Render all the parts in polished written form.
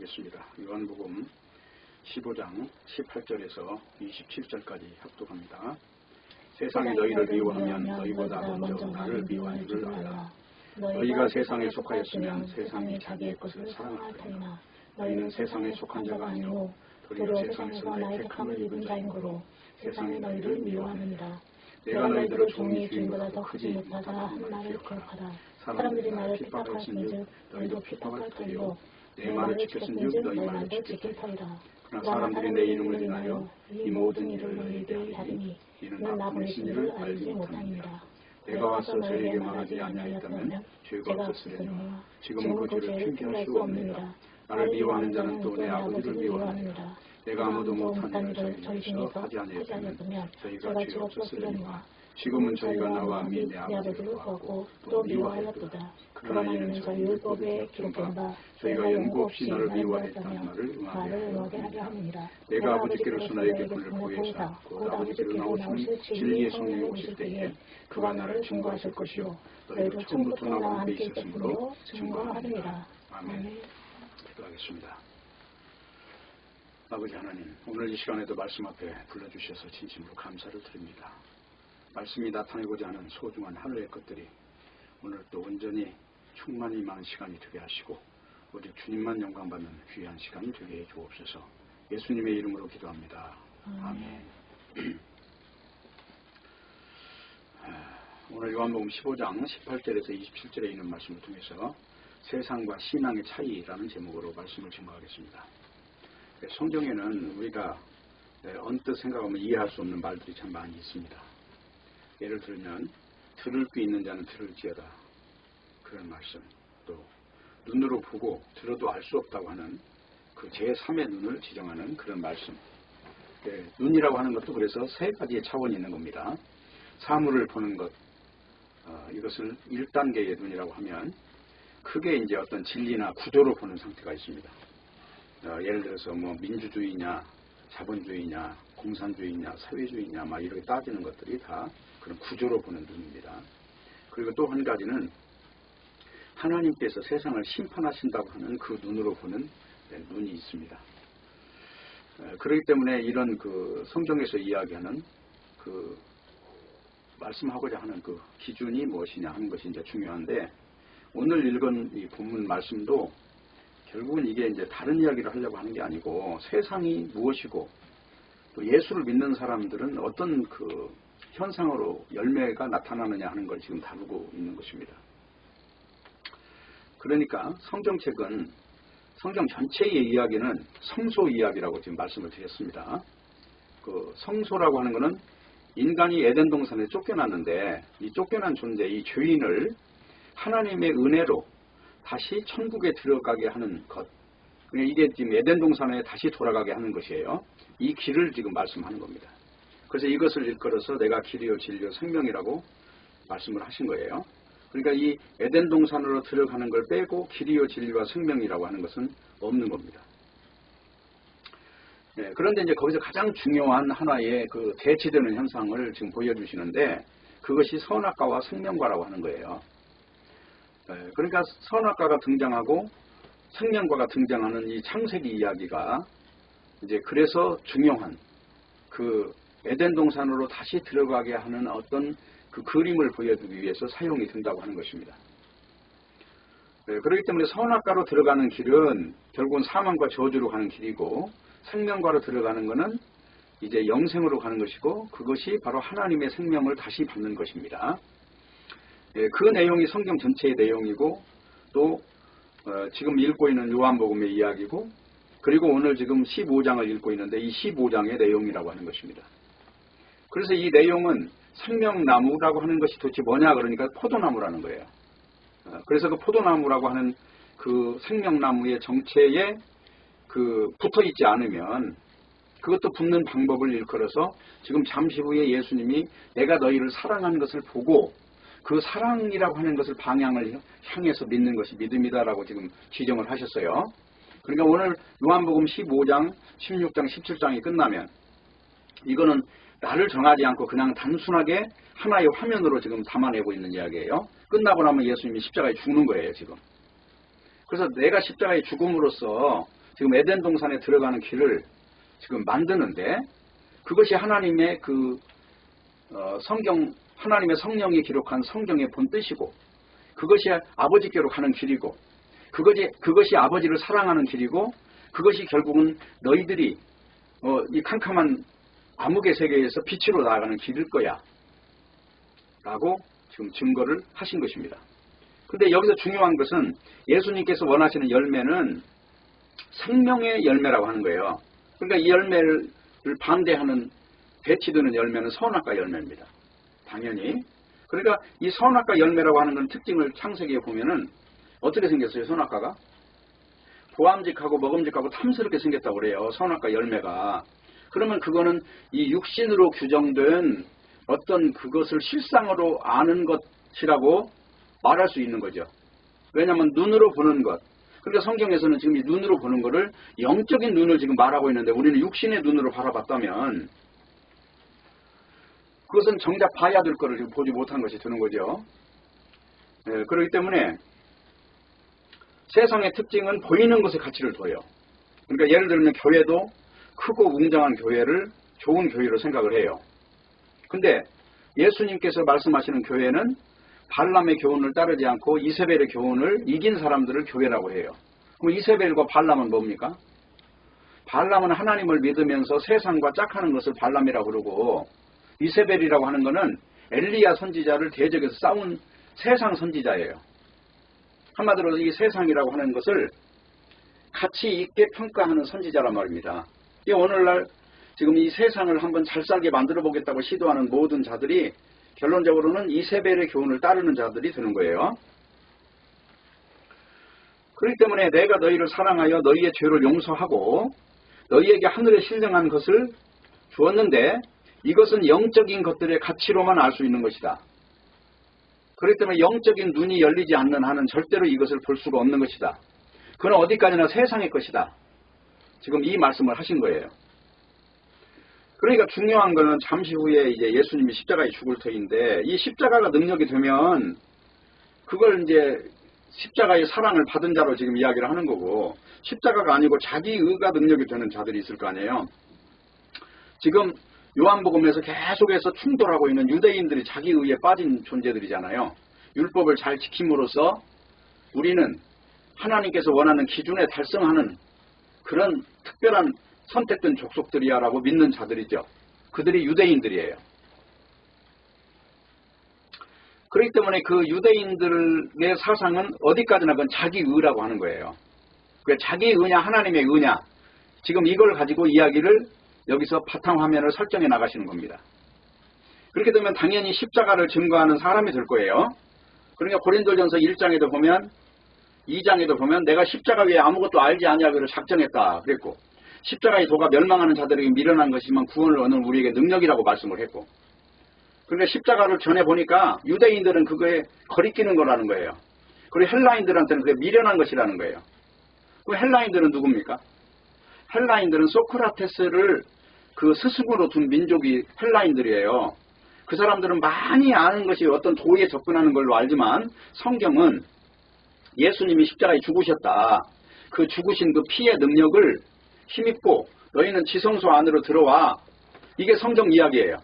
보겠습니다. 요한복음 15장 18절에서 27절까지 합독합니다. 세상이 너희를 미워하면 너희보다 먼저 나를 미워한 줄을 알라. 너희가 세상에 속하였으면 세상이 자기의 것을 사랑할 터이나 너희는 세상에 속한 자가 아니요 도리어 세상에서 나의 택함을 입은 자인 고로 세상이 너희를 미워하느니라. 내가 너희들을 종이 주인보다 더 크지 못하다 한 말을 기억하라. 사람들이 나를 핍박하였은즉 너희도 핍박할 터이요 내 말을 지켰은즉 너희 말도 지킬 터이라. 그러나 사람들이 내 이름을 인하여 이 모든 일을 너희에게 하리니 이는 나 보내신 이를 알지 못하니라. 내가 와서 저에게 말하지 아니하였다면 죄가 없었으려니와 지금은 그 죄를 핑계할 수 없느니라. 나를 미워하는 자는 또 내 아버지를 미워하느니라. 내가 아무도 못한 일을 저희 중에서 하지 아니하였다면 저희가 죄 없었으려니와 지금은 저희가 나와 및 내 아버지를 구하고 또 미워하였도다. 그러나 이는 저희 율법에 기록된 바 저희가 연고 없이 너를 미워하였다는 말을 응하게 하려 함이니라. 내가 아버지께로서 너에게 분을 보혜사 곧 아버지께로 나오시는 진리의 성령이 오실 때에 그가 나를 증거하실 것이요 너희도 처음부터 나와 함께 있었으므로 증거하느니라. 아멘. 기도하겠습니다. 아버지 하나님, 오늘 이 시간에도 말씀 앞에 불러주셔서 진심으로 감사를 드립니다. 말씀이 나타내고자 하는 소중한 하루의 것들이 오늘 또 온전히 충만히 임하는 시간이 되게 하시고 오직 주님만 영광받는 귀한 시간이 되게 해 주옵소서. 예수님의 이름으로 기도합니다. 아멘. 오늘 요한복음 15장 18절에서 27절에 있는 말씀을 통해서 세상과 신앙의 차이라는 제목으로 말씀을 증거하겠습니다. 성경에는 우리가 언뜻 생각하면 이해할 수 없는 말들이 참 많이 있습니다. 예를 들면 들을 귀 있는 자는 들을지어다 그런 말씀, 또 눈으로 보고 들어도 알 수 없다고 하는 그 제3의 눈을 지정하는 그런 말씀. 눈이라고 하는 것도 그래서 세 가지의 차원이 있는 겁니다. 사물을 보는 것, 이것을 1단계의 눈이라고 하면 크게 이제 어떤 진리나 구조로 보는 상태가 있습니다. 예를 들어서 뭐 민주주의냐 자본주의냐 공산주의냐 사회주의냐 막 이렇게 따지는 것들이 다 그런 구조로 보는 눈입니다. 그리고 또 한 가지는 하나님께서 세상을 심판하신다고 하는 그 눈으로 보는 눈이 있습니다. 그렇기 때문에 이런 그 성경에서 이야기하는 그 말씀하고자 하는 그 기준이 무엇이냐 하는 것이 이제 중요한데, 오늘 읽은 이 본문 말씀도 결국은 이게 이제 다른 이야기를 하려고 하는 게 아니고 세상이 무엇이고 또 예수를 믿는 사람들은 어떤 그 현상으로 열매가 나타나느냐 하는 걸 지금 다루고 있는 것입니다. 그러니까 성경책은 성경 전체의 이야기는 성소 이야기라고 지금 말씀을 드렸습니다. 그 성소라고 하는 것은 인간이 에덴 동산에 쫓겨났는데 이 쫓겨난 존재, 이 죄인을 하나님의 은혜로 다시 천국에 들어가게 하는 것. 이게 지금 에덴 동산에 다시 돌아가게 하는 것이에요. 이 길을 지금 말씀하는 겁니다. 그래서 이것을 일컬어서 내가 길이요 진리요 생명이라고 말씀을 하신 거예요. 그러니까 이 에덴 동산으로 들어가는 걸 빼고 길이요 진리와 생명이라고 하는 것은 없는 겁니다. 그런데 이제 거기서 가장 중요한 하나의 그 대치되는 현상을 지금 보여주시는데 그것이 선악과와 생명과라고 하는 거예요. 그러니까 선악과가 등장하고 생명과가 등장하는 이 창세기 이야기가 이제 그래서 중요한 그 에덴 동산으로 다시 들어가게 하는 어떤 그 그림을 보여주기 위해서 사용이 된다고 하는 것입니다. 그렇기 때문에 선악과로 들어가는 길은 결국은 사망과 저주로 가는 길이고 생명과로 들어가는 것은 이제 영생으로 가는 것이고 그것이 바로 하나님의 생명을 다시 받는 것입니다. 그 내용이 성경 전체의 내용이고 또 지금 읽고 있는 요한복음의 이야기고 그리고 오늘 지금 15장을 읽고 있는데 이 15장의 내용이라고 하는 것입니다. 그래서 이 내용은 생명나무라고 하는 것이 도대체 뭐냐 그러니까 포도나무라는 거예요. 그래서 그 포도나무라고 하는 그 생명나무의 정체에 그 붙어 있지 않으면 그것도 붙는 방법을 일컬어서 지금 잠시 후에 예수님이 내가 너희를 사랑하는 것을 보고 그 사랑이라고 하는 것을 방향을 향해서 믿는 것이 믿음이다라고 지금 지정을 하셨어요. 그러니까 오늘 요한복음 15장, 16장, 17장이 끝나면 이거는 나를 정하지 않고 그냥 단순하게 하나의 화면으로 지금 담아내고 있는 이야기예요. 끝나고 나면 예수님이 십자가에 죽는 거예요, 지금. 그래서 내가 십자가에 죽음으로써 지금 에덴 동산에 들어가는 길을 지금 만드는데, 그것이 하나님의 하나님의 성령이 기록한 성경의 본뜻이고, 그것이 아버지께로 가는 길이고, 그것이 아버지를 사랑하는 길이고, 그것이 결국은 너희들이 이 캄캄한 암흑의 세계에서 빛으로 나아가는 길일 거야 라고 지금 증거를 하신 것입니다. 근데 여기서 중요한 것은 예수님께서 원하시는 열매는 생명의 열매라고 하는 거예요. 그러니까 이 열매를 반대하는, 배치드는 열매는 선악과 열매입니다. 당연히. 그러니까 이 선악과 열매라고 하는 건 특징을 창세기에 보면은 어떻게 생겼어요? 선악과가 보암직하고 먹음직하고 탐스럽게 생겼다고 그래요. 선악과 열매가. 그러면 그거는 이 육신으로 규정된 어떤 그것을 실상으로 아는 것이라고 말할 수 있는 거죠. 왜냐하면 눈으로 보는 것. 그러니까 성경에서는 지금 이 눈으로 보는 거를 영적인 눈을 지금 말하고 있는데, 우리는 육신의 눈으로 바라봤다면 그것은 정작 봐야 될 거를 지금 보지 못한 것이 되는 거죠. 그렇기 때문에 세상의 특징은 보이는 것에 가치를 둬요. 그러니까 예를 들면 교회도 크고 웅장한 교회를 좋은 교회로 생각을 해요. 근데 예수님께서 말씀하시는 교회는 발람의 교훈을 따르지 않고 이세벨의 교훈을 이긴 사람들을 교회라고 해요. 그럼 이세벨과 발람은 뭡니까? 발람은 하나님을 믿으면서 세상과 짝하는 것을 발람이라고 그러고, 이세벨이라고 하는 것은 엘리야 선지자를 대적해서 싸운 세상 선지자예요. 한마디로 이 세상이라고 하는 것을 가치 있게 평가하는 선지자란 말입니다. 이 오늘날 지금 이 세상을 한번 잘 살게 만들어 보겠다고 시도하는 모든 자들이 결론적으로는 이세벨의 교훈을 따르는 자들이 되는 거예요. 그렇기 때문에 내가 너희를 사랑하여 너희의 죄를 용서하고 너희에게 하늘에 신령한 것을 주었는데, 이것은 영적인 것들의 가치로만 알 수 있는 것이다. 그렇기 때문에 영적인 눈이 열리지 않는 한은 절대로 이것을 볼 수가 없는 것이다. 그건 어디까지나 세상의 것이다. 지금 이 말씀을 하신 거예요. 그러니까 중요한 거는 잠시 후에 이제 예수님이 십자가에 죽을 터인데, 이 십자가가 능력이 되면 그걸 이제 십자가의 사랑을 받은 자로 지금 이야기를 하는 거고, 십자가가 아니고 자기 의가 능력이 되는 자들이 있을 거 아니에요. 지금 요한복음에서 계속해서 충돌하고 있는 유대인들이 자기 의에 빠진 존재들이잖아요. 율법을 잘 지킴으로써 우리는 하나님께서 원하는 기준에 달성하는 그런 특별한 선택된 족속들이야 라고 믿는 자들이죠. 그들이 유대인들이에요. 그렇기 때문에 그 유대인들의 사상은 어디까지나 그건 자기 의라고 하는 거예요. 그러니까 자기 의냐 하나님의 의냐, 지금 이걸 가지고 이야기를 여기서 바탕화면을 설정해 나가시는 겁니다. 그렇게 되면 당연히 십자가를 증거하는 사람이 될 거예요. 그러니까 고린도전서 1장에도 보면, 2장에도 보면 내가 십자가 위에 아무것도 알지 아니하기를 작정했다 그랬고, 십자가의 도가 멸망하는 자들에게 미련한 것이지만 구원을 얻는 우리에게 능력이라고 말씀을 했고, 그러니까 십자가를 전해보니까 유대인들은 그거에 거리끼는 거라는 거예요. 그리고 헬라인들한테는 그게 미련한 것이라는 거예요. 그 헬라인들은 누굽니까? 헬라인들은 소크라테스를 그 스승으로 둔 민족이 헬라인들이에요. 그 사람들은 많이 아는 것이 어떤 도에 접근하는 걸로 알지만, 성경은 예수님이 십자가에 죽으셨다, 그 죽으신 그 피의 능력을 힘입고 너희는 지성소 안으로 들어와, 이게 성경 이야기예요.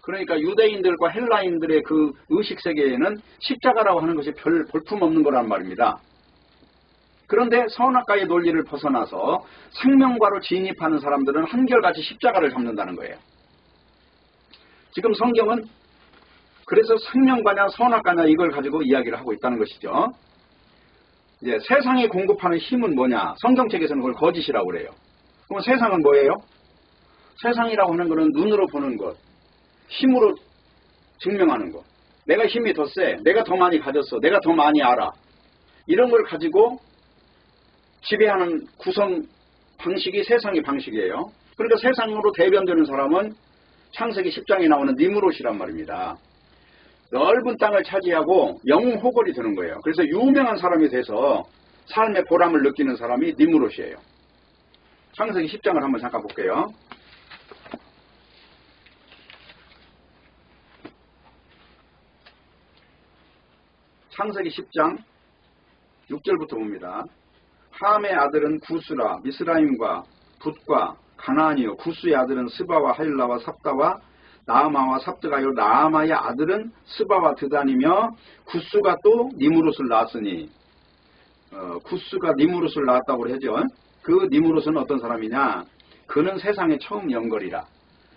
그러니까 유대인들과 헬라인들의 그 의식세계에는 십자가라고 하는 것이 별 볼품없는 거란 말입니다. 그런데 선악과의 논리를 벗어나서 생명과로 진입하는 사람들은 한결같이 십자가를 잡는다는 거예요. 지금 성경은 그래서 생명과냐 선악과냐 이걸 가지고 이야기를 하고 있다는 것이죠. 이제 세상이 공급하는 힘은 뭐냐? 성경책에서는 그걸 거짓이라고 그래요. 그럼 세상은 뭐예요? 세상이라고 하는 것은 눈으로 보는 것, 힘으로 증명하는 것. 내가 힘이 더 세, 내가 더 많이 가졌어, 내가 더 많이 알아. 이런 걸 가지고 지배하는 구성 방식이 세상의 방식이에요. 그러니까 세상으로 대변되는 사람은 창세기 10장에 나오는 니무롯이란 말입니다. 넓은 땅을 차지하고 영웅호걸이 되는 거예요. 그래서 유명한 사람이 돼서 삶의 보람을 느끼는 사람이 니무롯이에요. 창세기 10장을 한번 잠깐 볼게요. 창세기 10장 6절부터 봅니다. 함의 아들은 구스라 미스라임과 붓과 가나안이요 구스의 아들은 스바와 하일라와 삽다와 나아마와 삽드가요 나아마의 아들은 스바와 드단이며 구스가 또 니무롯을 낳았으니 구스가 니무롯을 낳았다고 하죠. 그 니무롯은 어떤 사람이냐? 그는 세상의 처음 영걸이라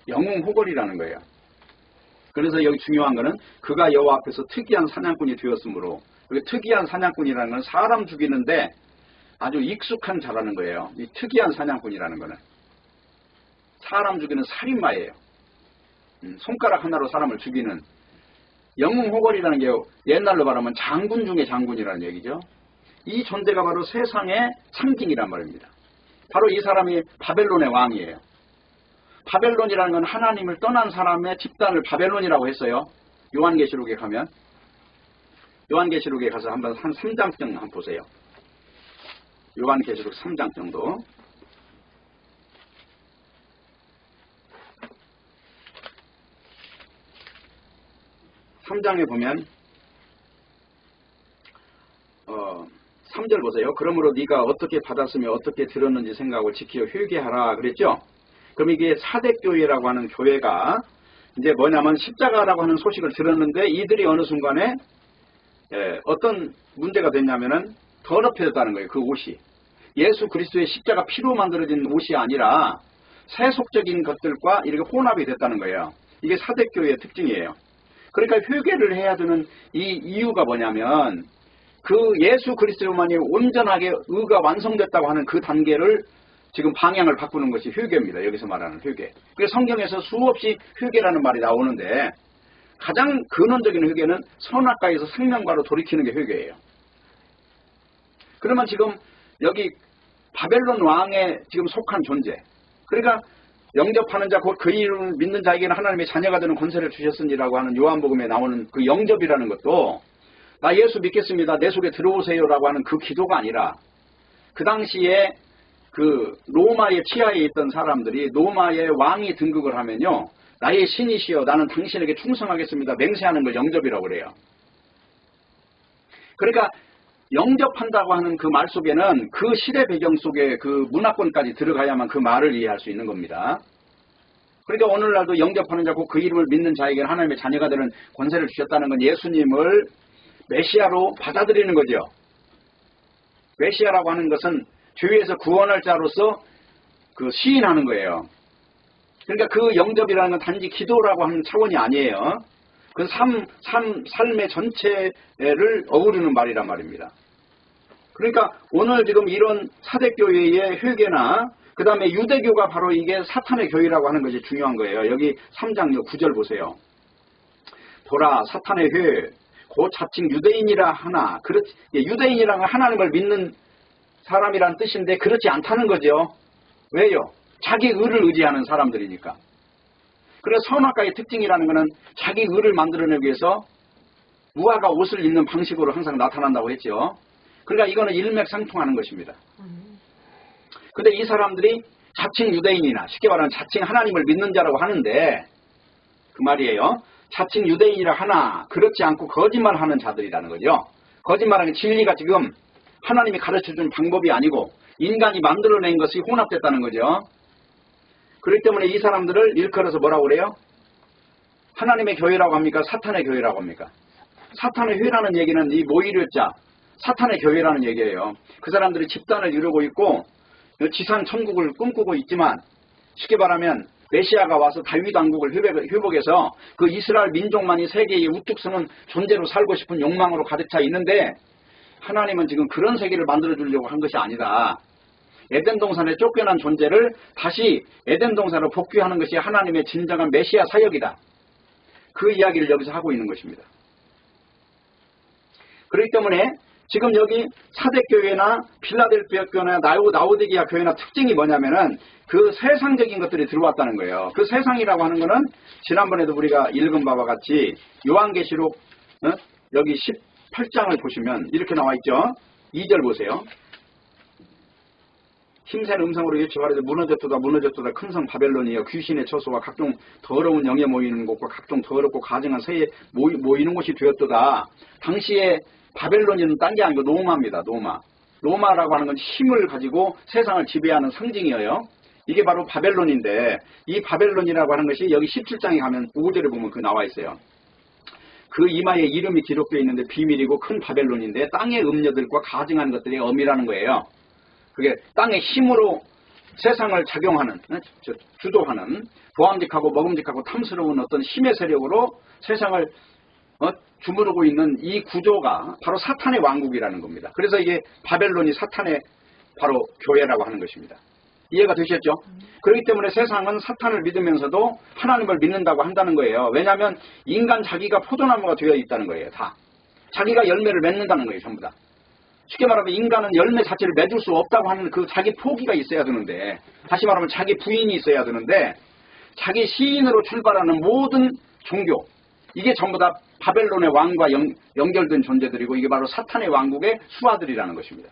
영웅 호걸이라는 거예요. 그래서 여기 중요한 거는 그가 여호와 앞에서 특이한 사냥꾼이 되었으므로 특이한 사냥꾼이라는 건 사람 죽이는데 아주 익숙한 자라는 거예요. 이 특이한 사냥꾼이라는 거는 사람 죽이는 살인마예요. 손가락 하나로 사람을 죽이는 영웅 호걸이라는 게 옛날로 말하면 장군 중에 장군이라는 얘기죠. 이 존재가 바로 세상의 상징이란 말입니다. 바로 이 사람이 바벨론의 왕이에요. 바벨론이라는 건 하나님을 떠난 사람의 집단을 바벨론이라고 했어요. 요한계시록에 가면 요한계시록에 가서 한번 한 3장 정도 한번 보세요. 요한계시록 3장 정도. 3장에 보면 3절 보세요. 그러므로 네가 어떻게 받았으며 어떻게 들었는지 생각하고 지켜 회개하라 그랬죠. 그럼 이게 사대교회라고 하는 교회가 이제 뭐냐면 십자가라고 하는 소식을 들었는데 이들이 어느 순간에 어떤 문제가 됐냐면은 더럽혀졌다는 거예요. 그 옷이. 예수 그리스도의 십자가 피로 만들어진 옷이 아니라 세속적인 것들과 이렇게 혼합이 됐다는 거예요. 이게 사대교회의 특징이에요. 그러니까 회개를 해야 되는 이 이유가 뭐냐면 그 예수 그리스도만이 온전하게 의가 완성됐다고 하는 그 단계를 지금 방향을 바꾸는 것이 회개입니다. 여기서 말하는 회개. 그래서 성경에서 수없이 회개라는 말이 나오는데 가장 근원적인 회개는 선악과에서 생명과로 돌이키는 게 회개예요. 그러면 지금 여기 바벨론 왕에 지금 속한 존재. 그러니까 영접하는 자 곧 그 이름을 믿는 자에게는 하나님의 자녀가 되는 권세를 주셨으니라고 하는 요한복음에 나오는 그 영접이라는 것도 나 예수 믿겠습니다. 내 속에 들어오세요라고 하는 그 기도가 아니라 그 당시에 그 로마의 치하에 있던 사람들이 로마의 왕이 등극을 하면요. 나의 신이시여 나는 당신에게 충성하겠습니다. 맹세하는 걸 영접이라고 그래요. 그러니까 영접한다고 하는 그 말 속에는 그 시대 배경 속에 그 문화권까지 들어가야만 그 말을 이해할 수 있는 겁니다. 그러니까 오늘날도 영접하는 자 곧 그 이름을 믿는 자에게는 하나님의 자녀가 되는 권세를 주셨다는 건 예수님을 메시아로 받아들이는 거죠. 메시아라고 하는 것은 죄에서 구원할 자로서 그 시인하는 거예요. 그러니까 그 영접이라는 건 단지 기도라고 하는 차원이 아니에요. 그 삶의 전체를 어우르는 말이란 말입니다. 그러니까 오늘 지금 이런 사대교회의 회개나 그 다음에 유대교가 바로 이게 사탄의 교회라고 하는 것이 중요한 거예요. 여기 3장 9절 보세요. 보라 사탄의 회 곧 자칭 유대인이라 하나 유대인이라는 건 하나님을 믿는 사람이란 뜻인데 그렇지 않다는 거죠. 왜요? 자기 의를 의지하는 사람들이니까. 그래서 선악과의 특징이라는 것은 자기 의를 만들어내기 위해서 무화과 옷을 입는 방식으로 항상 나타난다고 했죠. 그러니까 이거는 일맥상통하는 것입니다. 근데 이 사람들이 자칭 유대인이나 쉽게 말하면 자칭 하나님을 믿는 자라고 하는데 그 말이에요. 자칭 유대인이라 하나 그렇지 않고 거짓말하는 자들이라는 거죠. 거짓말하는 진리가 지금 하나님이 가르쳐준 방법이 아니고 인간이 만들어낸 것이 혼합됐다는 거죠. 그렇기 때문에 이 사람들을 일컬어서 뭐라고 그래요? 하나님의 교회라고 합니까? 사탄의 교회라고 합니까? 사탄의 회라는 얘기는 이 모이르자 사탄의 교회라는 얘기예요. 그 사람들이 집단을 이루고 있고 지상 천국을 꿈꾸고 있지만 쉽게 말하면 메시아가 와서 다윗 왕국을 회복해서 그 이스라엘 민족만이 세계에 우뚝 서는 존재로 살고 싶은 욕망으로 가득 차 있는데 하나님은 지금 그런 세계를 만들어 주려고 한 것이 아니다. 에덴 동산에 쫓겨난 존재를 다시 에덴 동산으로 복귀하는 것이 하나님의 진정한 메시아 사역이다. 그 이야기를 여기서 하고 있는 것입니다. 그렇기 때문에 지금 여기 사대교회나 필라델피아 교회나 라오디게아 교회나 특징이 뭐냐면은 그 세상적인 것들이 들어왔다는 거예요. 그 세상이라고 하는 거는 지난번에도 우리가 읽은 바와 같이 요한계시록 여기 18장을 보시면 이렇게 나와 있죠. 2절 보세요. 힘센 음성으로 외치하되 무너졌도다 무너졌도다 큰 성 바벨론이여 귀신의 처소와 각종 더러운 영에 모이는 곳과 각종 더럽고 가증한 새에 모이는 곳이 되었도다. 당시에 바벨론이는 딴 게 아니고 노마입니다. 노마. 로마라고 하는 건 힘을 가지고 세상을 지배하는 상징이에요. 이게 바로 바벨론인데 이 바벨론이라고 하는 것이 여기 17장에 가면 5절에 보면 그 나와 있어요. 그 이마에 이름이 기록되어 있는데 비밀이고 큰 바벨론인데 땅의 음녀들과 가증한 것들이 엄이라는 거예요. 그게 땅의 힘으로 세상을 작용하는, 주도하는 보암직하고 먹음직하고 탐스러운 어떤 힘의 세력으로 세상을 주무르고 있는 이 구조가 바로 사탄의 왕국이라는 겁니다. 그래서 이게 바벨론이 사탄의 바로 교회라고 하는 것입니다. 이해가 되셨죠? 그렇기 때문에 세상은 사탄을 믿으면서도 하나님을 믿는다고 한다는 거예요. 왜냐하면 인간 자기가 포도나무가 되어 있다는 거예요. 다. 자기가 열매를 맺는다는 거예요. 전부 다. 쉽게 말하면 인간은 열매 자체를 맺을 수 없다고 하는 그 자기 포기가 있어야 되는데, 다시 말하면 자기 부인이 있어야 되는데, 자기 시인으로 출발하는 모든 종교, 이게 전부 다 바벨론의 왕과 연결된 존재들이고 이게 바로 사탄의 왕국의 수하들이라는 것입니다.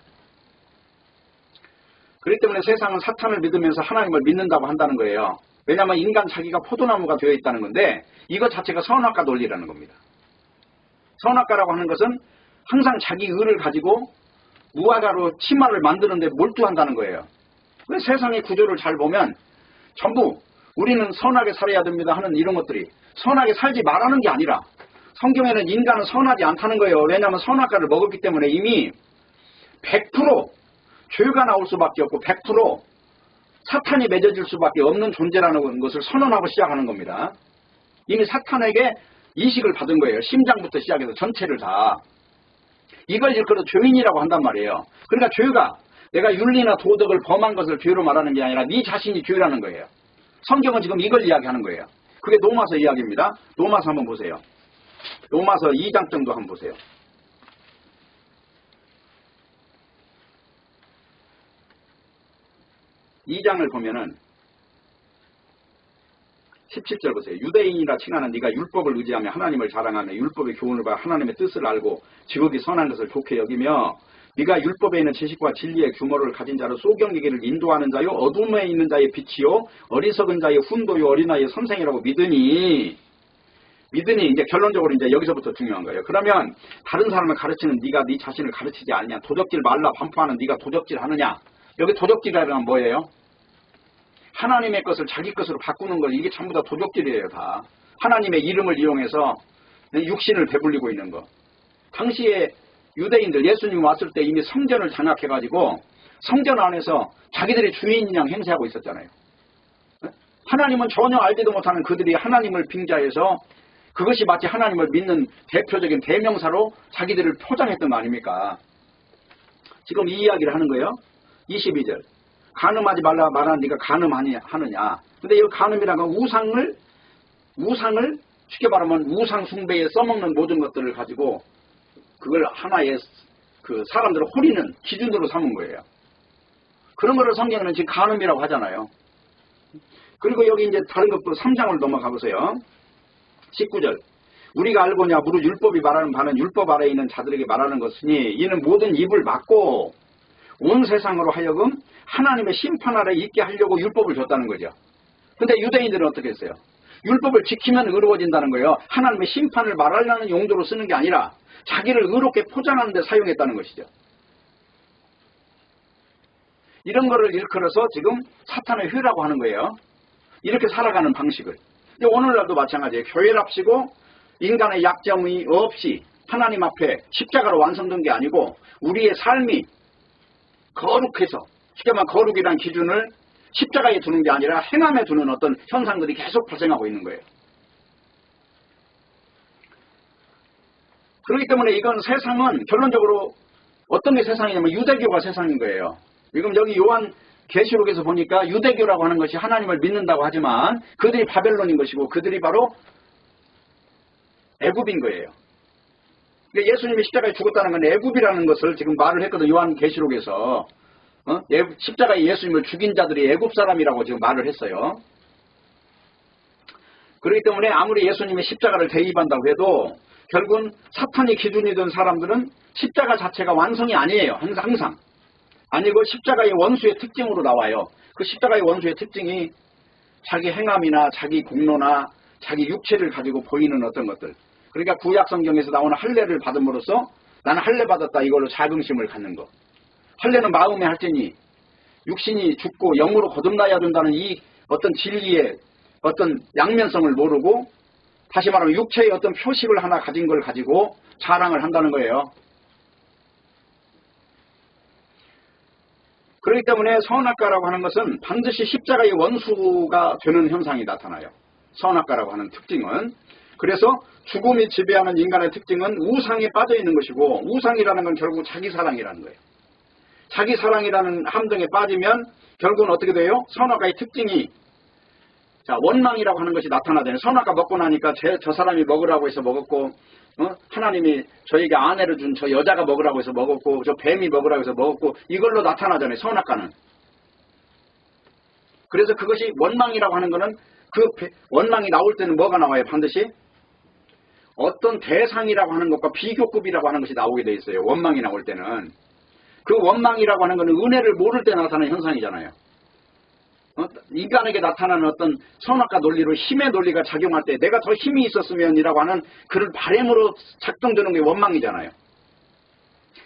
그렇기 때문에 세상은 사탄을 믿으면서 하나님을 믿는다고 한다는 거예요. 왜냐하면 인간 자기가 포도나무가 되어 있다는 건데 이것 자체가 선악과 논리라는 겁니다. 선악과라고 하는 것은 항상 자기 의를 가지고 무화과로 치마를 만드는데 몰두한다는 거예요. 그래서 세상의 구조를 잘 보면 전부 우리는 선하게 살아야 됩니다 하는 이런 것들이 선하게 살지 말라는 게 아니라 성경에는 인간은 선하지 않다는 거예요. 왜냐하면 선악과를 먹었기 때문에 이미 100% 죄가 나올 수밖에 없고 100% 사탄이 맺어질 수밖에 없는 존재라는 것을 선언하고 시작하는 겁니다. 이미 사탄에게 이식을 받은 거예요. 심장부터 시작해서 전체를 다. 이걸 일컬어 죄인이라고 한단 말이에요. 그러니까 죄가 내가 윤리나 도덕을 범한 것을 죄로 말하는 게 아니라 네 자신이 죄라는 거예요. 성경은 지금 이걸 이야기하는 거예요. 그게 로마서 이야기입니다. 로마서 한번 보세요. 로마서 2장 정도 한번 보세요. 2장을 보면은 17절 보세요. 유대인이라 칭하는 네가 율법을 의지하며 하나님을 자랑하며 율법의 교훈을 봐 하나님의 뜻을 알고 지극히 선한 것을 좋게 여기며 네가 율법에 있는 지식과 진리의 규모를 가진 자로 소경에게를 인도하는 자요 어둠에 있는 자의 빛이요 어리석은 자의 훈도요 어린아이의 선생이라고 믿으니 이제 결론적으로 이제 여기서부터 중요한 거예요. 그러면 다른 사람을 가르치는 네가 네 자신을 가르치지 않냐? 도적질 말라 반포하는 네가 도적질 하느냐? 여기 도적질이라는 건 뭐예요? 하나님의 것을 자기 것으로 바꾸는 걸 이게 전부 다 도적질이에요. 다. 하나님의 이름을 이용해서 육신을 배불리고 있는 거. 당시에 유대인들 예수님 왔을 때 이미 성전을 장악해가지고 성전 안에서 자기들이 주인인 양 행세하고 있었잖아요. 하나님은 전혀 알지도 못하는 그들이 하나님을 빙자해서 그것이 마치 하나님을 믿는 대표적인 대명사로 자기들을 포장했던 거 아닙니까? 지금 이 이야기를 하는 거예요. 22절. 간음하지 말라 말하는 네가 간음하느냐. 근데 이 간음이라는 건 우상을 쉽게 말하면 우상 숭배에 써먹는 모든 것들을 가지고 그걸 하나의 그 사람들을 호리는 기준으로 삼은 거예요. 그런 거를 성경은 지금 간음이라고 하잖아요. 그리고 여기 이제 다른 것도 3장을 넘어가 보세요. 19절. 우리가 알고냐 무릇 율법이 말하는 바는 율법 아래에 있는 자들에게 말하는 것이니 이는 모든 입을 막고 온 세상으로 하여금 하나님의 심판 아래 있게 하려고 율법을 줬다는 거죠. 근데 유대인들은 어떻게 했어요? 율법을 지키면 의로워진다는 거예요. 하나님의 심판을 말하려는 용도로 쓰는 게 아니라 자기를 의롭게 포장하는 데 사용했다는 것이죠. 이런 거를 일컬어서 지금 사탄의 회라고 하는 거예요. 이렇게 살아가는 방식을. 오늘날도 마찬가지예요. 교회랍시고 인간의 약점이 없이 하나님 앞에 십자가로 완성된 게 아니고 우리의 삶이 거룩해서 쉽게 말하면 거룩이라는 기준을 십자가에 두는 게 아니라 행함에 두는 어떤 현상들이 계속 발생하고 있는 거예요. 그렇기 때문에 이건 세상은 결론적으로 어떤 게 세상이냐면 유대교가 세상인 거예요. 지금 여기 요한 계시록에서 보니까 유대교라고 하는 것이 하나님을 믿는다고 하지만 그들이 바벨론인 것이고 그들이 바로 애굽인 거예요. 그러니까 예수님이 십자가에 죽었다는 건 애굽이라는 것을 지금 말을 했거든. 요한 계시록에서 십자가에 예수님을 죽인 자들이 애굽 사람이라고 지금 말을 했어요. 그렇기 때문에 아무리 예수님이 십자가를 대입한다고 해도 결국은 사탄이 기준이 된 사람들은 십자가 자체가 완성이 아니에요. 항상. 아니고 십자가의 원수의 특징으로 나와요. 그 십자가의 원수의 특징이 자기 행함이나 자기 공로나 자기 육체를 가지고 보이는 어떤 것들. 그러니까 구약 성경에서 나오는 할례를 받음으로써 나는 할례 받았다 이걸로 자긍심을 갖는 거. 할례는 마음에 할지니 육신이 죽고 영으로 거듭나야 된다는 이 어떤 진리의 어떤 양면성을 모르고, 다시 말하면 육체의 어떤 표식을 하나 가진 걸 가지고 자랑을 한다는 거예요. 그렇기 때문에 선악과라고 하는 것은 반드시 십자가의 원수가 되는 현상이 나타나요. 선악과라고 하는 특징은. 그래서 죽음이 지배하는 인간의 특징은 우상에 빠져 있는 것이고, 우상이라는 건 결국 자기 사랑이라는 거예요. 자기 사랑이라는 함정에 빠지면 결국은 어떻게 돼요? 선악과의 특징이, 자, 원망이라고 하는 것이 나타나잖아요. 선악과 먹고 나니까 저 사람이 먹으라고 해서 먹었고, 하나님이 저에게 아내를 준 저 여자가 먹으라고 해서 먹었고, 저 뱀이 먹으라고 해서 먹었고, 이걸로 나타나잖아요. 선악과는. 그래서 그것이 원망이라고 하는 거는, 그 원망이 나올 때는 뭐가 나와요? 반드시 어떤 대상이라고 하는 것과 비교급이라고 하는 것이 나오게 돼 있어요. 원망이 나올 때는. 그 원망이라고 하는 것은 은혜를 모를 때 나타나는 현상이잖아요. 인간에게 나타나는 어떤 선악과 논리로 힘의 논리가 작용할 때 내가 더 힘이 있었으면이라고 하는 그런 바램으로 작동되는 게 원망이잖아요.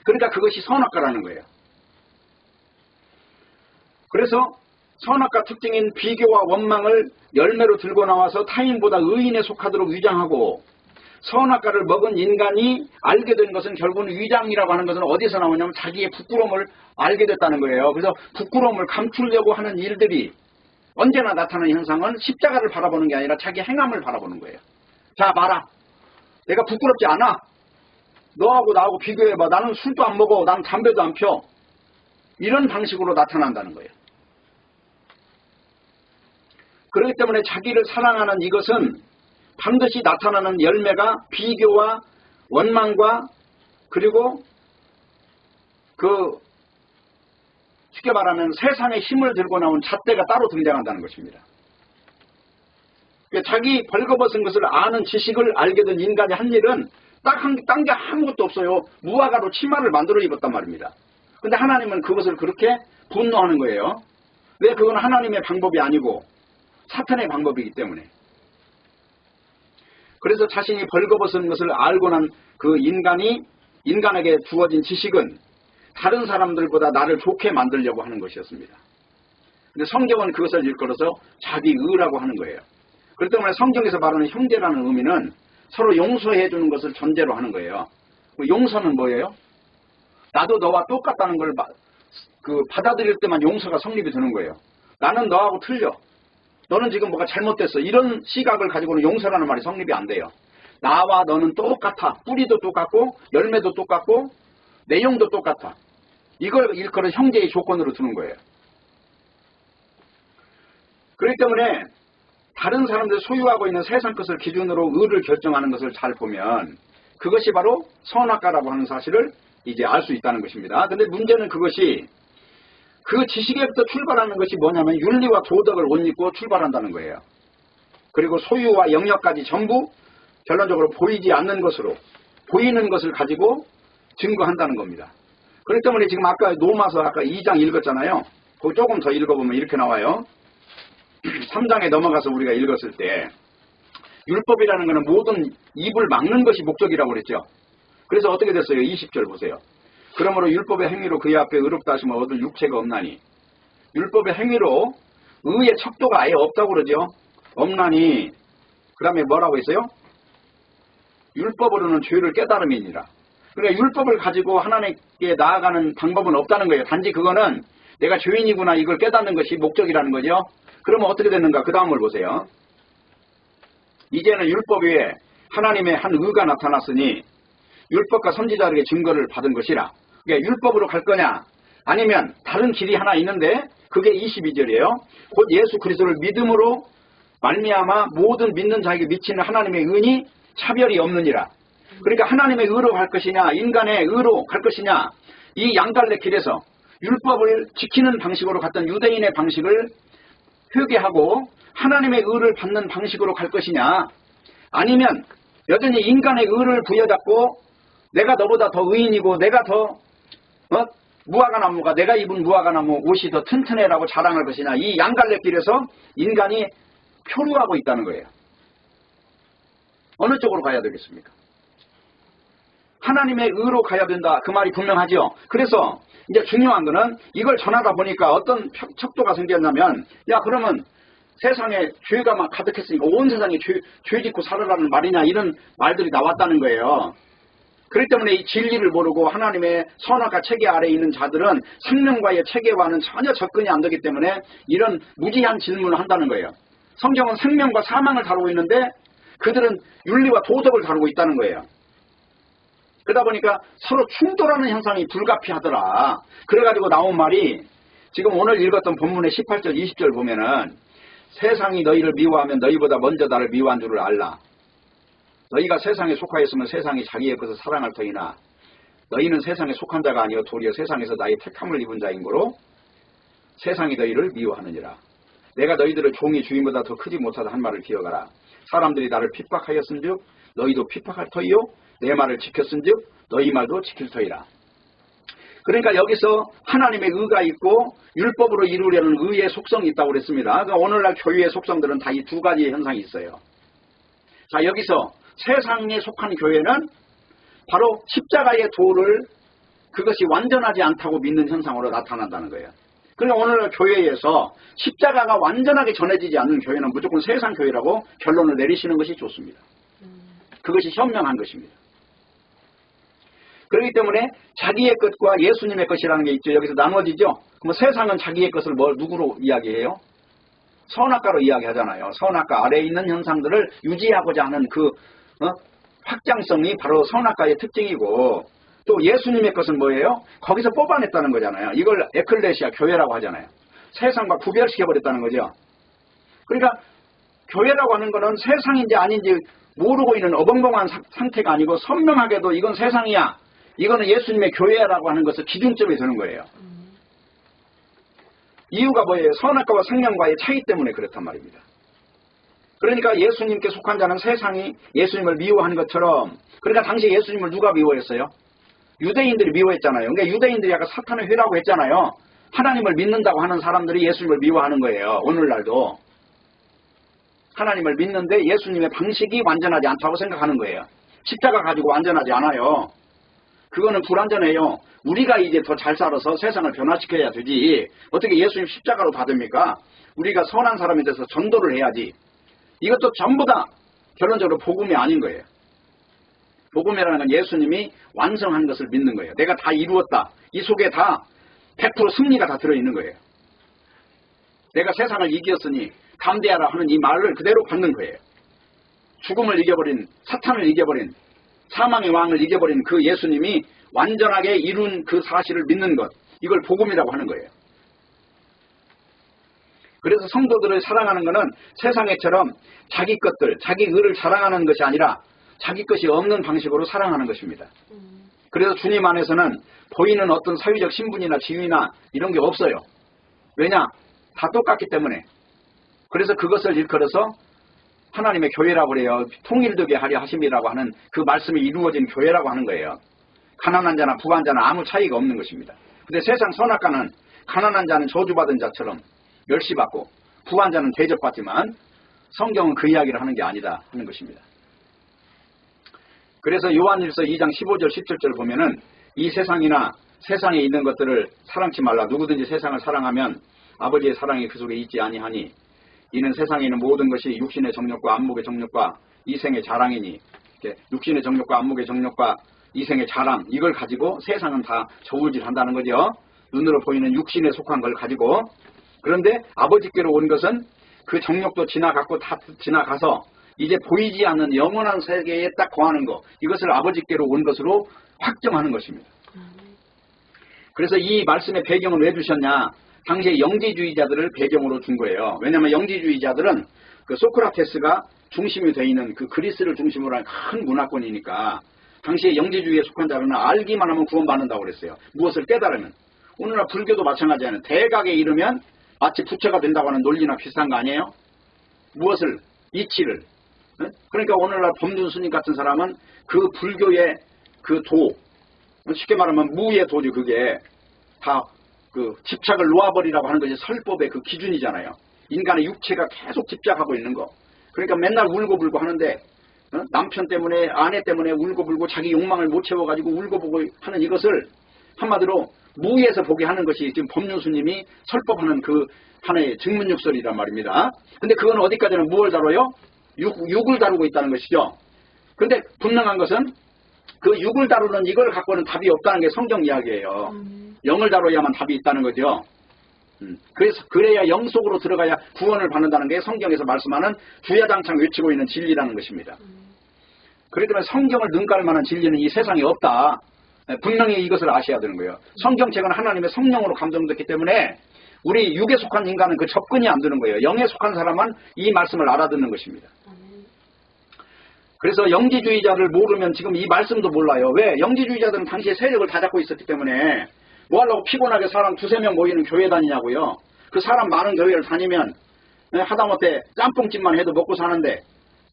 그러니까 그것이 선악과라는 거예요. 그래서 선악과 특징인 비교와 원망을 열매로 들고 나와서 타인보다 의인에 속하도록 위장하고, 선악과를 먹은 인간이 알게 된 것은 결국은 위장이라고 하는 것은 어디서 나오냐면 자기의 부끄러움을 알게 됐다는 거예요. 그래서 부끄러움을 감추려고 하는 일들이 언제나 나타나는 현상은 십자가를 바라보는 게 아니라 자기 행함을 바라보는 거예요. 자, 봐라. 내가 부끄럽지 않아. 너하고 나하고 비교해봐. 나는 술도 안 먹어. 나는 담배도 안 펴. 이런 방식으로 나타난다는 거예요. 그렇기 때문에 자기를 사랑하는 이것은 반드시 나타나는 열매가 비교와 원망과, 그리고 쉽게 말하면 세상의 힘을 들고 나온 잣대가 따로 등장한다는 것입니다. 자기 벌거벗은 것을 아는 지식을 알게 된 인간이 한 일은 딴 게 아무것도 없어요. 무화과로 치마를 만들어 입었단 말입니다. 근데 하나님은 그것을 그렇게 분노하는 거예요. 왜? 그건 하나님의 방법이 아니고 사탄의 방법이기 때문에. 그래서 자신이 벌거벗은 것을 알고 난 그 인간에게 주어진 지식은 다른 사람들보다 나를 좋게 만들려고 하는 것이었습니다. 근데 성경은 그것을 일컬어서 자기 의라고 하는 거예요. 그렇기 때문에 성경에서 말하는 형제라는 의미는 서로 용서해 주는 것을 전제로 하는 거예요. 용서는 뭐예요? 나도 너와 똑같다는 걸 받아들일 때만 용서가 성립이 되는 거예요. 나는 너하고 틀려. 너는 지금 뭐가 잘못됐어. 이런 시각을 가지고는 용서라는 말이 성립이 안 돼요. 나와 너는 똑같아. 뿌리도 똑같고 열매도 똑같고 내용도 똑같아. 이걸 일컬어 형제의 조건으로 두는 거예요. 그렇기 때문에 다른 사람들 소유하고 있는 세상 것을 기준으로 의를 결정하는 것을 잘 보면 그것이 바로 선악과라고 하는 사실을 이제 알 수 있다는 것입니다. 근데 문제는 그것이 그 지식에부터 출발하는 것이 뭐냐면 윤리와 도덕을 옷 입고 출발한다는 거예요. 그리고 소유와 영역까지 전부 결론적으로 보이지 않는 것으로, 보이는 것을 가지고 증거한다는 겁니다. 그렇기 때문에 지금 아까 로마서 아까 2장 읽었잖아요. 그거 조금 더 읽어보면 이렇게 나와요. 3장에 넘어가서 우리가 읽었을 때 율법이라는 것은 모든 입을 막는 것이 목적이라고 그랬죠. 그래서 어떻게 됐어요? 20절 보세요. 그러므로 율법의 행위로 그의 앞에 의롭다 하심을 얻을 육체가 없나니, 율법의 행위로 의의 척도가 아예 없다고 그러죠. 없나니, 그 다음에 뭐라고 했어요? 율법으로는 죄를 깨달음이니라. 그러니까 율법을 가지고 하나님께 나아가는 방법은 없다는 거예요. 단지 그거는 내가 죄인이구나 이걸 깨닫는 것이 목적이라는 거죠. 그러면 어떻게 되는가? 그 다음을 보세요. 이제는 율법 위에 하나님의 한 의가 나타났으니 율법과 선지자들에게 증거를 받은 것이라. 그러니까 율법으로 갈 거냐 아니면 다른 길이 하나 있는데 그게 22절이에요. 곧 예수 그리스도를 믿음으로 말미암아 모든 믿는 자에게 미치는 하나님의 은이 차별이 없느니라. 그러니까 하나님의 의로 갈 것이냐 인간의 의로 갈 것이냐, 이 양갈래 길에서 율법을 지키는 방식으로 갔던 유대인의 방식을 회개하고 하나님의 의를 받는 방식으로 갈 것이냐, 아니면 여전히 인간의 의를 부여잡고 내가 너보다 더 의인이고 내가 더 무화과나무가 내가 입은 무화과나무 옷이 더 튼튼해라고 자랑할 것이냐, 이 양갈래 길에서 인간이 표류하고 있다는 거예요. 어느 쪽으로 가야 되겠습니까? 하나님의 의로 가야 된다. 그 말이 분명하죠. 그래서 이제 중요한 거는 이걸 전하다 보니까 어떤 척도가 생겼냐면, 야 그러면 세상에 죄가 막 가득했으니까 온 세상에 죄 짓고 살아라는 말이냐, 이런 말들이 나왔다는 거예요. 그렇기 때문에 이 진리를 모르고 하나님의 선악과 체계 아래에 있는 자들은 생명과의 체계와는 전혀 접근이 안 되기 때문에 이런 무지한 질문을 한다는 거예요. 성경은 생명과 사망을 다루고 있는데 그들은 윤리와 도덕을 다루고 있다는 거예요. 그러다 보니까 서로 충돌하는 현상이 불가피하더라. 그래가지고 나온 말이 지금 오늘 읽었던 본문의 18절 20절 보면은, 세상이 너희를 미워하면 너희보다 먼저 나를 미워한 줄을 알라. 너희가 세상에 속하였으면 세상이 자기의 것을 사랑할 터이나 너희는 세상에 속한 자가 아니요 도리어 세상에서 나의 택함을 입은 자인 거로 세상이 너희를 미워하느니라. 내가 너희들을 종이 주인보다 더 크지 못하다 한 말을 기억하라. 사람들이 나를 핍박하였은즉 너희도 핍박할 터이요 내 말을 지켰은즉 너희 말도 지킬 터이라. 그러니까 여기서 하나님의 의가 있고 율법으로 이루려는 의의 속성이 있다고 그랬습니다. 그러니까 오늘날 교회의 속성들은 다 이 두 가지의 현상이 있어요. 자, 여기서 세상에 속한 교회는 바로 십자가의 도를 그것이 완전하지 않다고 믿는 현상으로 나타난다는 거예요. 그러니까 오늘날 교회에서 십자가가 완전하게 전해지지 않는 교회는 무조건 세상 교회라고 결론을 내리시는 것이 좋습니다. 그것이 현명한 것입니다. 그렇기 때문에 자기의 것과 예수님의 것이라는 게 있죠. 여기서 나눠지죠. 그럼 세상은 자기의 것을 누구로 이야기해요? 선악과로 이야기하잖아요. 선악과 아래에 있는 현상들을 유지하고자 하는 그 확장성이 바로 선악과의 특징이고, 또 예수님의 것은 뭐예요? 거기서 뽑아냈다는 거잖아요. 이걸 에클레시아 교회라고 하잖아요. 세상과 구별시켜버렸다는 거죠. 그러니까 교회라고 하는 거는 세상인지 아닌지 모르고 있는 어벙벙한 상태가 아니고 선명하게도 이건 세상이야, 이거는 예수님의 교회라고 하는 것을 기준점이 되는 거예요. 이유가 뭐예요? 선악과와 생명과의 차이 때문에 그렇단 말입니다. 그러니까 예수님께 속한 자는 세상이 예수님을 미워하는 것처럼, 그러니까 당시 예수님을 누가 미워했어요? 유대인들이 미워했잖아요. 그러니까 유대인들이 약간 사탄의 회라고 했잖아요. 하나님을 믿는다고 하는 사람들이 예수님을 미워하는 거예요. 오늘날도 하나님을 믿는데 예수님의 방식이 완전하지 않다고 생각하는 거예요. 십자가 가지고 완전하지 않아요. 그거는 불완전해요. 우리가 이제 더 잘 살아서 세상을 변화시켜야 되지, 어떻게 예수님 십자가로 받습니까? 우리가 선한 사람이 돼서 전도를 해야지. 이것도 전부 다 결론적으로 복음이 아닌 거예요. 복음이라는 건 예수님이 완성한 것을 믿는 거예요. 내가 다 이루었다. 이 속에 다 100% 승리가 다 들어있는 거예요. 내가 세상을 이겼으니 감대하라 하는 이 말을 그대로 받는 거예요. 죽음을 이겨버린, 사탄을 이겨버린, 사망의 왕을 이겨버린 그 예수님이 완전하게 이룬 그 사실을 믿는 것, 이걸 복음이라고 하는 거예요. 그래서 성도들을 사랑하는 것은 세상에처럼 자기 것들, 자기 의를 자랑하는 것이 아니라 자기 것이 없는 방식으로 사랑하는 것입니다. 그래서 주님 안에서는 보이는 어떤 사회적 신분이나 지위나 이런 게 없어요. 왜냐? 다 똑같기 때문에. 그래서 그것을 일컬어서 하나님의 교회라고 그래요. 통일되게 하려 하심이라고 하는 그 말씀이 이루어진 교회라고 하는 거예요. 가난한 자나 부한 자나 아무 차이가 없는 것입니다. 근데 세상 선악과는 가난한 자는 저주받은 자처럼 멸시받고 부한 자는 대접받지만 성경은 그 이야기를 하는 게 아니다 하는 것입니다. 그래서 요한일서 2장 15절 17절을 보면은 이 세상이나 세상에 있는 것들을 사랑치 말라. 누구든지 세상을 사랑하면 아버지의 사랑이 그 속에 있지 아니하니 이는 세상에 있는 모든 것이 육신의 정욕과 안목의 정욕과 이생의 자랑이니, 육신의 정욕과 안목의 정욕과 이생의 자랑, 이걸 가지고 세상은 다 저울질한다는 거죠. 눈으로 보이는 육신에 속한 걸 가지고. 그런데 아버지께로 온 것은 그 정욕도 지나갔고 다 지나가서 이제 보이지 않는 영원한 세계에 딱 거하는 것, 이것을 아버지께로 온 것으로 확정하는 것입니다. 그래서 이 말씀의 배경을 왜 주셨냐? 당시에 영지주의자들을 배경으로 준 거예요. 왜냐하면 영지주의자들은 그 소크라테스가 중심이 되어 있는 그 그리스를 중심으로 한 큰 문화권이니까 당시에 영지주의에 속한 자들은 알기만 하면 구원받는다고 그랬어요. 무엇을 깨달으면. 오늘날 불교도 마찬가지예요. 대각에 이르면 마치 부처가 된다고 하는 논리나 비슷한 거 아니에요? 무엇을? 이치를. 그러니까 오늘날 범준 스님 같은 사람은 그 불교의 그 도, 쉽게 말하면 무의 도죠. 그게 다 그 집착을 놓아버리라고 하는 것이 설법의 그 기준이잖아요. 인간의 육체가 계속 집착하고 있는 거. 그러니까 맨날 울고불고 하는데 남편 때문에 아내 때문에 울고불고 자기 욕망을 못 채워가지고 울고보고 하는 이것을 한마디로 무에서 보게 하는 것이 지금 법륜스님이 설법하는 그 하나의 증문육설이란 말입니다. 근데 그건 어디까지는 무엇을 다뤄요? 육을 다루고 있다는 것이죠. 근데 분명한 것은 그 육을 다루는 이걸 갖고는 답이 없다는 게 성경 이야기예요. 영을 다뤄야만 답이 있다는 거죠. 그래서 그래야 영 속으로 들어가야 구원을 받는다는 게 성경에서 말씀하는 주야장창 외치고 있는 진리라는 것입니다. 그렇기 때문에 성경을 능가할 만한 진리는 이 세상에 없다. 분명히 이것을 아셔야 되는 거예요. 성경책은 하나님의 성령으로 감동됐기 때문에 우리 육에 속한 인간은 그 접근이 안 되는 거예요. 영에 속한 사람은 이 말씀을 알아듣는 것입니다. 그래서 영지주의자를 모르면 지금 이 말씀도 몰라요. 왜? 영지주의자들은 당시에 세력을 다 잡고 있었기 때문에 뭐 하려고 피곤하게 사람 두세 명 모이는 교회 다니냐고요. 그 사람 많은 교회를 다니면 하다못해 짬뽕집만 해도 먹고 사는데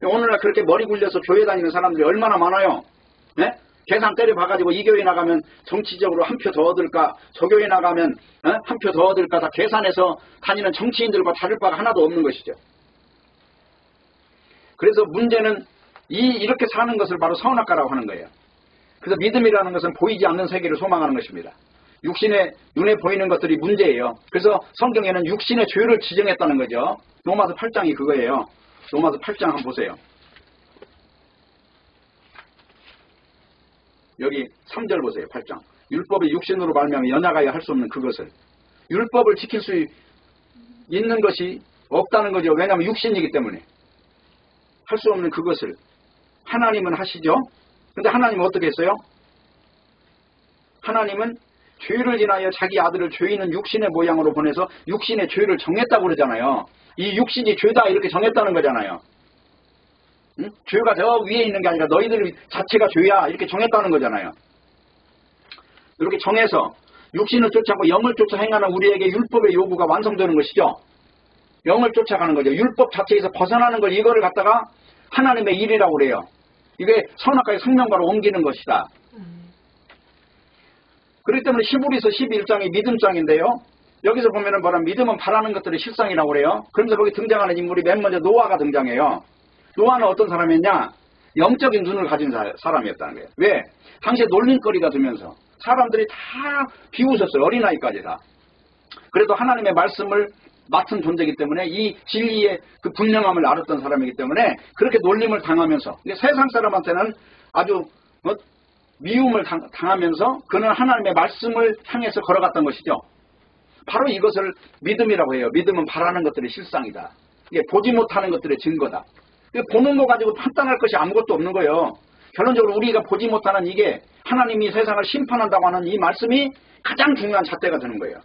오늘날 그렇게 머리 굴려서 교회 다니는 사람들이 얼마나 많아요. 네? 계산 때려봐가지고 이 교회 나가면 정치적으로 한 표 더 얻을까, 저 교회 나가면 한 표 더 얻을까 다 계산해서 다니는 정치인들과 다를 바가 하나도 없는 것이죠. 그래서 문제는 이렇게 사는 것을 바로 선악과라고 하는 거예요. 그래서 믿음이라는 것은 보이지 않는 세계를 소망하는 것입니다. 육신의 눈에 보이는 것들이 문제예요. 그래서 성경에는 육신의 죄를 지정했다는 거죠. 로마서 8장이 그거예요. 로마서 8장 한번 보세요. 여기 3절 보세요. 8장. 율법이 육신으로 말미암아 연약하여 할 수 없는 그것을. 율법을 지킬 수 있는 것이 없다는 거죠. 왜냐하면 육신이기 때문에. 할 수 없는 그것을 하나님은 하시죠. 근데 하나님은 어떻게 했어요? 하나님은 죄를 인하여 자기 아들을 죄 있는 육신의 모양으로 보내서 육신의 죄를 정했다고 그러잖아요. 이 육신이 죄다 이렇게 정했다는 거잖아요. 응? 죄가 저 위에 있는 게 아니라 너희들 자체가 죄야 이렇게 정했다는 거잖아요. 이렇게 정해서 육신을 쫓아고 영을 쫓아 행하는 우리에게 율법의 요구가 완성되는 것이죠. 영을 쫓아가는 거죠. 율법 자체에서 벗어나는 걸 이거를 갖다가 하나님의 일이라고 그래요. 이게 선악과의 성령과로 옮기는 것이다. 그렇기 때문에 히브리서 11장이 믿음장인데요. 여기서 보면은 뭐라 믿음은 바라는 것들의 실상이라고 그래요. 그러면서 거기 등장하는 인물이 맨 먼저 노아가 등장해요. 노아는 어떤 사람이었냐? 영적인 눈을 가진 사람이었다는 거예요. 왜? 당시에 놀림거리가 되면서 사람들이 다 비웃었어요. 어린아이까지 다. 그래도 하나님의 말씀을 맡은 존재이기 때문에 이 진리의 그 분명함을 알았던 사람이기 때문에 그렇게 놀림을 당하면서 세상 사람한테는 아주 미움을 당하면서 그는 하나님의 말씀을 향해서 걸어갔던 것이죠. 바로 이것을 믿음이라고 해요. 믿음은 바라는 것들의 실상이다. 이게 보지 못하는 것들의 증거다. 보는 거 가지고 판단할 것이 아무것도 없는 거예요. 결론적으로 우리가 보지 못하는 이게 하나님이 세상을 심판한다고 하는 이 말씀이 가장 중요한 잣대가 되는 거예요.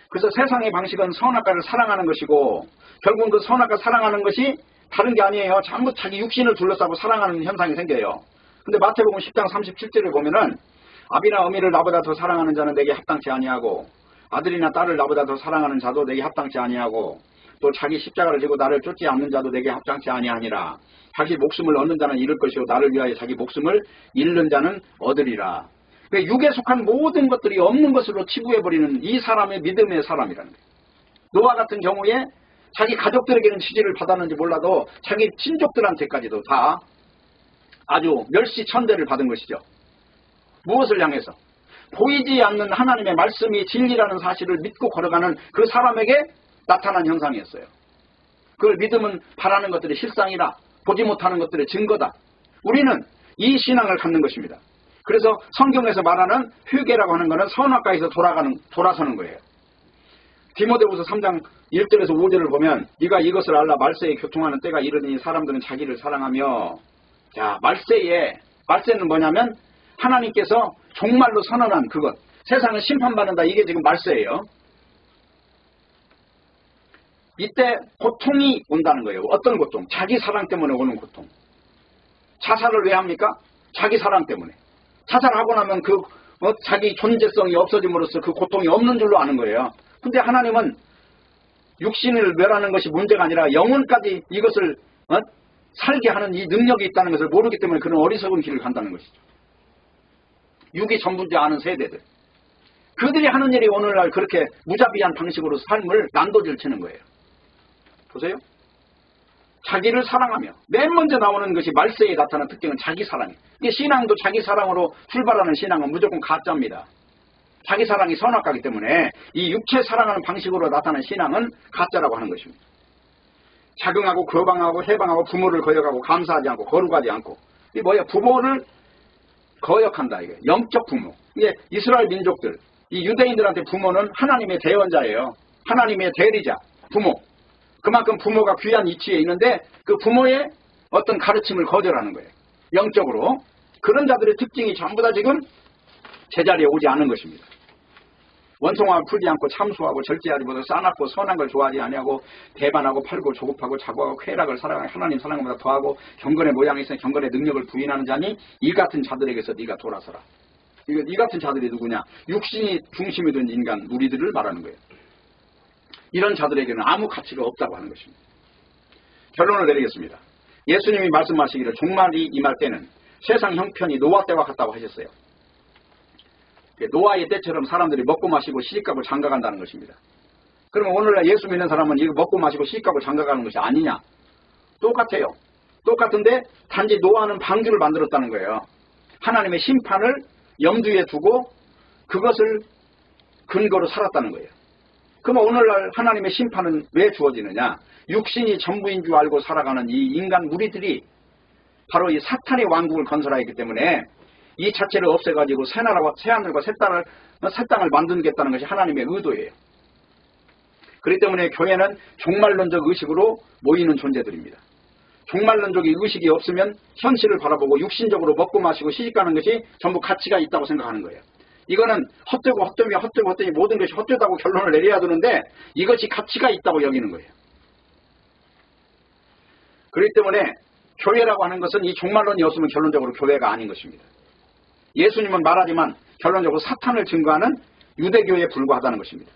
그래서 세상의 방식은 선악과를 사랑하는 것이고 결국은 그 선악과 사랑하는 것이 다른 게 아니에요. 전부 자기 육신을 둘러싸고 사랑하는 현상이 생겨요. 근데 마태복음 10장 37절에 보면은 아비나 어미를 나보다 더 사랑하는 자는 내게 합당치 아니하고 아들이나 딸을 나보다 더 사랑하는 자도 내게 합당치 아니하고 또 자기 십자가를 지고 나를 쫓지 않는 자도 내게 합당치 아니하니라. 자기 목숨을 얻는 자는 잃을 것이요 나를 위하여 자기 목숨을 잃는 자는 얻으리라. 육에 속한 모든 것들이 없는 것으로 치부해버리는 이 사람의 믿음의 사람이라는 거예요. 노아 같은 경우에 자기 가족들에게는 지지를 받았는지 몰라도 자기 친족들한테까지도 다 아주 멸시천대를 받은 것이죠. 무엇을 향해서? 보이지 않는 하나님의 말씀이 진리라는 사실을 믿고 걸어가는 그 사람에게 나타난 현상이었어요. 그걸 믿음은 바라는 것들의 실상이라 보지 못하는 것들의 증거다. 우리는 이 신앙을 갖는 것입니다. 그래서 성경에서 말하는 회개라고 하는 것은 선악과에서 돌아서는 거예요. 디모데후서 3장 1절에서 5절을 보면 네가 이것을 알라 말세에 교통하는 때가 이르니 사람들은 자기를 사랑하며 자 말세는 뭐냐면 하나님께서 종말로 선언한 그것 세상을 심판받는다 이게 지금 말세예요. 이때 고통이 온다는 거예요. 어떤 고통? 자기 사랑 때문에 오는 고통. 자살을 왜 합니까? 자기 사랑 때문에. 자살하고 나면 자기 존재성이 없어짐으로써 그 고통이 없는 줄로 아는 거예요. 근데 하나님은 육신을 멸하는 것이 문제가 아니라 영혼까지 이것을 살게 하는 이 능력이 있다는 것을 모르기 때문에 그런 어리석은 길을 간다는 것이죠. 육이 전부지 않은 세대들. 그들이 하는 일이 오늘날 그렇게 무자비한 방식으로 삶을 난도질 치는 거예요. 보세요. 자기를 사랑하며 맨 먼저 나오는 것이 말세에 나타나는 특징은 자기 사랑이에요. 이게 신앙도 자기 사랑으로 출발하는 신앙은 무조건 가짜입니다. 자기 사랑이 선악가기 때문에 이 육체 사랑하는 방식으로 나타나는 신앙은 가짜라고 하는 것입니다. 자긍하고 거방하고 해방하고 부모를 거역하고 감사하지 않고 거룩하지 않고 이게 뭐야? 부모를 거역한다. 이게 영적 부모. 이게 이스라엘 민족들, 이 유대인들한테 부모는 하나님의 대원자예요. 하나님의 대리자, 부모. 그만큼 부모가 귀한 위치에 있는데 그 부모의 어떤 가르침을 거절하는 거예요. 영적으로. 그런 자들의 특징이 전부 다 지금 제자리에 오지 않은 것입니다. 원통함을 풀지 않고 참수하고 절제하지 못하고 싸납고 선한 걸 좋아하지 아니하고 대반하고 팔고 조급하고 자고하고 쾌락을 사랑하고 하나님 사랑보다 더하고 경건의 모양이 있으니 경건의 능력을 부인하는 자니 이 같은 자들에게서 네가 돌아서라. 이 같은 자들이 누구냐? 육신이 중심이 된 인간 무리들을 말하는 거예요. 이런 자들에게는 아무 가치가 없다고 하는 것입니다. 결론을 내리겠습니다. 예수님이 말씀하시기를 종말이 임할 때는 세상 형편이 노아 때와 같다고 하셨어요. 노아의 때처럼 사람들이 먹고 마시고 시집가고 장가간다는 것입니다. 그러면 오늘날 예수 믿는 사람은 이거 먹고 마시고 시집가고 장가가는 것이 아니냐? 똑같아요. 똑같은데 단지 노아는 방주를 만들었다는 거예요. 하나님의 심판을 염두에 두고 그것을 근거로 살았다는 거예요. 그러면 오늘날 하나님의 심판은 왜 주어지느냐? 육신이 전부인 줄 알고 살아가는 이 인간 무리들이 바로 이 사탄의 왕국을 건설하였기 때문에 이 자체를 없애가지고 새하늘과 새 땅을 만들겠다는 것이 하나님의 의도예요. 그렇기 때문에 교회는 종말론적 의식으로 모이는 존재들입니다. 종말론적 의식이 없으면 현실을 바라보고 육신적으로 먹고 마시고 시집가는 것이 전부 가치가 있다고 생각하는 거예요. 이거는 헛되고 모든 것이 헛되다고 결론을 내려야 되는데 이것이 가치가 있다고 여기는 거예요. 그렇기 때문에 교회라고 하는 것은 이 종말론이 없으면 결론적으로 교회가 아닌 것입니다. 예수님은 말하지만 결론적으로 사탄을 증거하는 유대교회에 불과하다는 것입니다.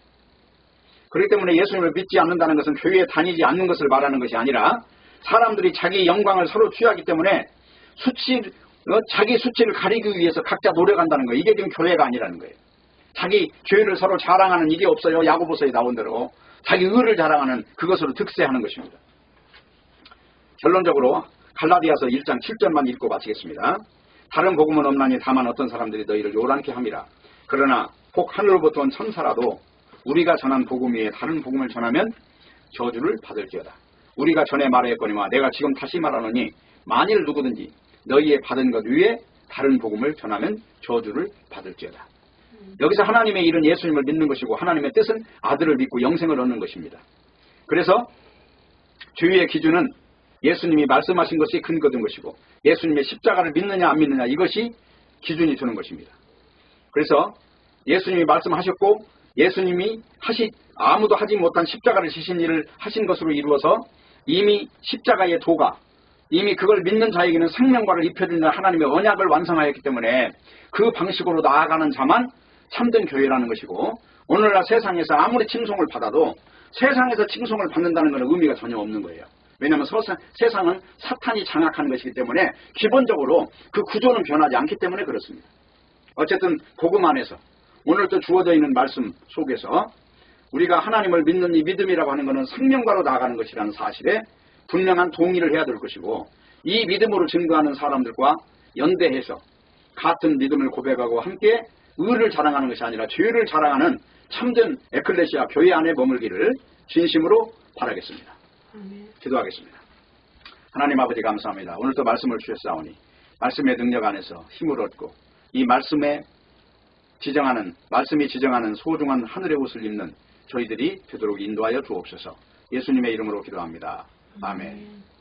그렇기 때문에 예수님을 믿지 않는다는 것은 교회에 다니지 않는 것을 말하는 것이 아니라 사람들이 자기 영광을 서로 취하기 때문에 자기 수치를 가리기 위해서 각자 노력한다는 거예요. 이게 지금 교회가 아니라는 거예요. 자기 죄를 서로 자랑하는 이게 없어요. 야고보서에 나온 대로 자기 의를 자랑하는 그것으로 득세하는 것입니다. 결론적으로 갈라디아서 1장 7절만 읽고 마치겠습니다. 다른 복음은 없나니 다만 어떤 사람들이 너희를 요란케 함이라. 그러나 혹 하늘로부터 온 천사라도 우리가 전한 복음 외에 다른 복음을 전하면 저주를 받을지어다. 우리가 전에 말하였거니와 내가 지금 다시 말하노니 만일 누구든지 너희의 받은 것 위에 다른 복음을 전하면 저주를 받을지어다. 여기서 하나님의 일은 예수님을 믿는 것이고 하나님의 뜻은 아들을 믿고 영생을 얻는 것입니다. 그래서 주의의 기준은 예수님이 말씀하신 것이 근거된 것이고 예수님의 십자가를 믿느냐 안 믿느냐 이것이 기준이 되는 것입니다. 그래서 예수님이 말씀하셨고 예수님이 아무도 하지 못한 십자가를 지신 일을 하신 것으로 이루어서 이미 십자가의 도가 이미 그걸 믿는 자에게는 생명과를 입혀주는 하나님의 언약을 완성하였기 때문에 그 방식으로 나아가는 자만 참된 교회라는 것이고 오늘날 세상에서 아무리 칭송을 받아도 세상에서 칭송을 받는다는 것은 의미가 전혀 없는 거예요. 왜냐하면 세상은 사탄이 장악하는 것이기 때문에 기본적으로 그 구조는 변하지 않기 때문에 그렇습니다. 어쨌든 복음 안에서 오늘 또 주어져 있는 말씀 속에서 우리가 하나님을 믿는 이 믿음이라고 하는 것은 생명과로 나아가는 것이라는 사실에 분명한 동의를 해야 될 것이고 이 믿음으로 증거하는 사람들과 연대해서 같은 믿음을 고백하고 함께 의를 자랑하는 것이 아니라 죄를 자랑하는 참된 에클레시아 교회 안에 머물기를 진심으로 바라겠습니다. 기도하겠습니다. 하나님 아버지 감사합니다. 오늘도 말씀을 주셨사오니 말씀의 능력 안에서 힘을 얻고 이 말씀이 지정하는 소중한 하늘의 옷을 입는 저희들이 되도록 인도하여 주옵소서. 예수님의 이름으로 기도합니다. 아멘.